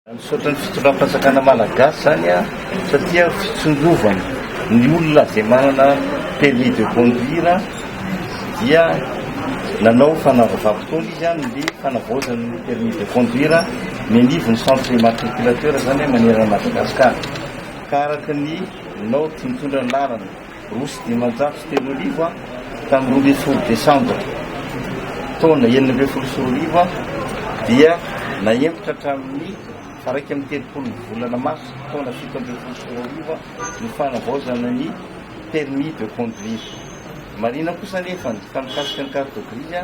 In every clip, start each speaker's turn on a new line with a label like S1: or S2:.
S1: Misaotra ny fitondram-panjakana malagasy zany a satria fitsongovana ny olona izay manana permis de conduire dia nanao fanavam-potoana izy any le fanavaozany ny permis de conduire mianivo ny centre immatriculateur zany manerana Madagasikara ka araka ny nao ty mitondra ny lalana Rosy Dimanjato sy 3 tamin'ny 12 Desambra taona 2024 dia naempotra hatramin'ny faraiky amin'ny 30 volana Mars taona 17 ny fanavaozana ny permis de conduire. Marina kosa nefa ny famikasika ny carte grise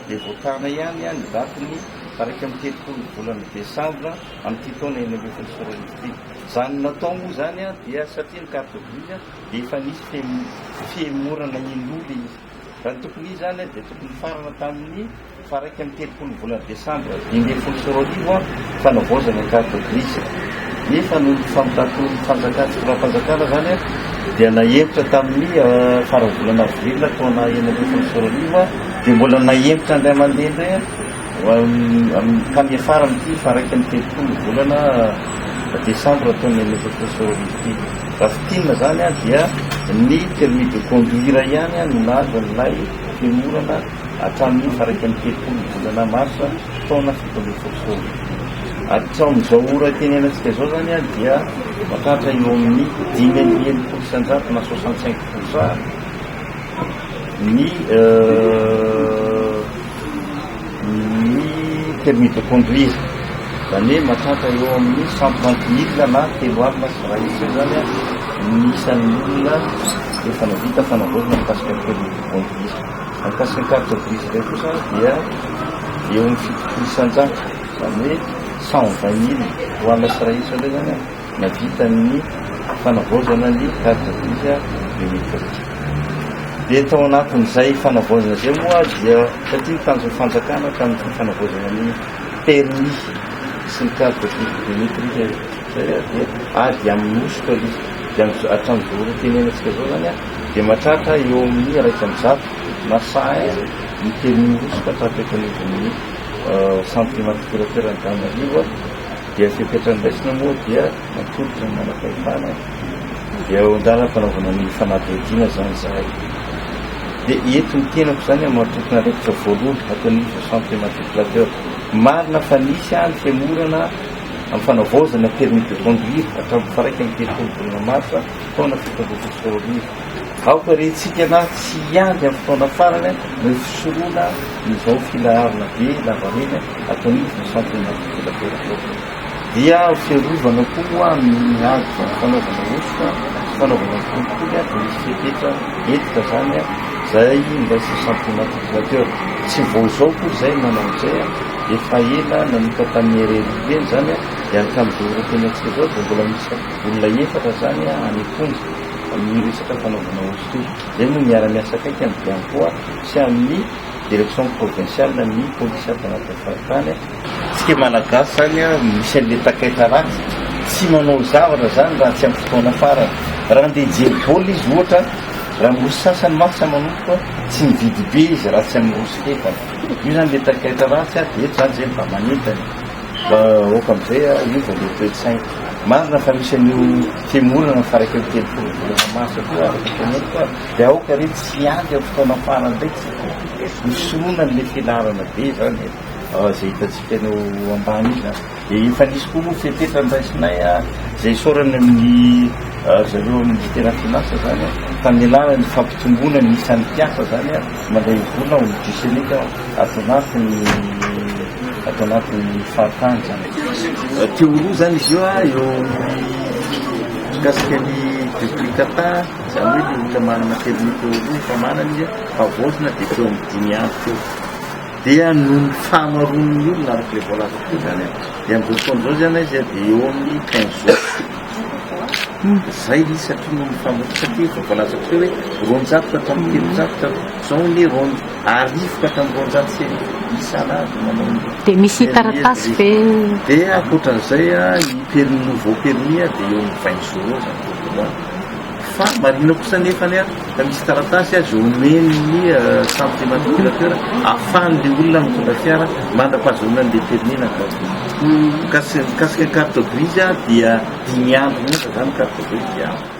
S1: dia voatana ihany ny datiny faraiky amin'ny 30 volana Desambra amin'ny taona 2024. Zany natao moa zany dia satria ny carte grise dia efa nisy fiemorana in'olona izy. Raha ny tokony izy zany dia tokony farana tamin'ny faraiky amin'ny 30 volana Desambra 2024 fanavaozana ny carte grise. Nefa no fanjakana zany dia naempotra tamin'ny farany volana avril taona 2024 dia mbola naempotra indray mandeha kamy afara amin'ity faraiky amin'ny 30 volana Desambra taona 2024. Raha fitinina zany dia ny permis de conduire ihany no nazan'ilay fiemorana hatramin'ny faraiky amin'ny 30 volana Mars taona 2024. Hatramin'izao ora tenenantsika zao zany dia mahatratra eo amin'ny 5,900 na 65% ny permis de conduire. Zany hoe mahatratra eo amin'ny 130,000 na 3 sy raha isy zany nisan'ny olona efa navita fanavaozana mikasika ny permis de conduire. Mikasika ny carte grise iray kosa dia eo amin'ny 7,900 zany hoe 120,000 hoana sy raha isy ilay zany navita ny fanavaozana ny carte grise biométrique. Dia tao anatin'izay fanavaozana izay moa dia satria mitanjona fanjakana tamin'ny fanavaozana ny permis sy ny carte grise biométrique zay dia ady amin'ny ositra izy dia hatramin'izao ora tenenantsika zao zany dia mahatratra eo amin'ny 100 na 100 ny permis ositra trapekan'izy centre immatriculateur Antananarivo dia fipetrany-draisina moa dia matolotra ny manam-pahefana dia eo an-dalam-panaovana ny fanadihadiana zany zahay. Dia eto ny tenako zany mahatokana raikitra voalohany ataon'izy centre immatriculateur marina fa nisy ny fiemorana amin'ny fanavaozana permis de conduire hatramin'ny faraiky amin'ny 30 volana Mars taona 2024. Aoka rehentsika na tsy iady amin'ny fotoana farany ny fisoroana nyzao filaharana be lavareny ataon'izy ny centre immatriculateur. Dia fiarovana koa amin'ny ady fanaovana ositra fanaovana kolikoly dia misy fipetra etika zany zay indaisy centre immatriculateur. Tsy vao zao koa zay manao zay efa ela nanika tamin'ny RRB zany iaraka amin'izao ora tenantsika zao dia mbola misy olona efatra zany anekonja amin'ny resaka fanaovana ositra io. Zay no miara-miasa akaiky amin'ny Biancoa sy amin'ny direction provinciale ny police tanaty faritany. Tsika malagasy zany misy an'le takaita ratsy tsy manao zavatra zany raha tsy amin'ny fotoana farany. Raha andeha jery-baolina izy ohatra raha mirosy sasany masa manomboka tsy mividy be izy raha tsy amin'ny rosy fefany. Io zany le takaita ratsy dia eto zany zay mba manentany mba oka amin'izay io vao le toe-tsaina. Marina fa misy an'io fiemorana faraiky amin'ny 30 volana Mars koa arakateneniko dia aoka reny tsy iady amin'ny fotoana farany ndraiky misoroana n'le filarana be zany zay hitantsika no ambany izy zany. Dia efa nisy koa moa fipetra-ndraisinay zay sorany amin'ny zareo amin'ny tena finasa zany tamin'ny ny fampitombona ny isan'ny mpiasa zany mandray vola ho disenika atao anatin'ny fahatany zany. Teoroa zany izy io eo mikasika ny duplicata zany hoe le olona manana permis teoroa efa manana izy favaozina dia teo amin'ny 5 andro teo. Dia no ny fahamaroan'ny olona arak'ilay voalazako zany dia amin'izao fotoan'izao zany izy dia eo amin'ny 15 jours. Zay izy satria no mifamotra satria efa voalazako teo hoe 200 ka hatramin'ny 300 zao ny ronde arivo ka hatramin'ny 200 sy isan'andro manao.
S2: Dia misy taratasy be.
S1: Dia akoatran'izay ny nouveau permis dia eo amin'ny 20 jours zany. fa marina kosa nefany a da misy taratasy azy omen'ny centre immatriculateur ahafahan'le olona mitondra fiara mandra-pahazonana le permis na carte. Mikasika carte grise dia 10 andro monja zany carte grise.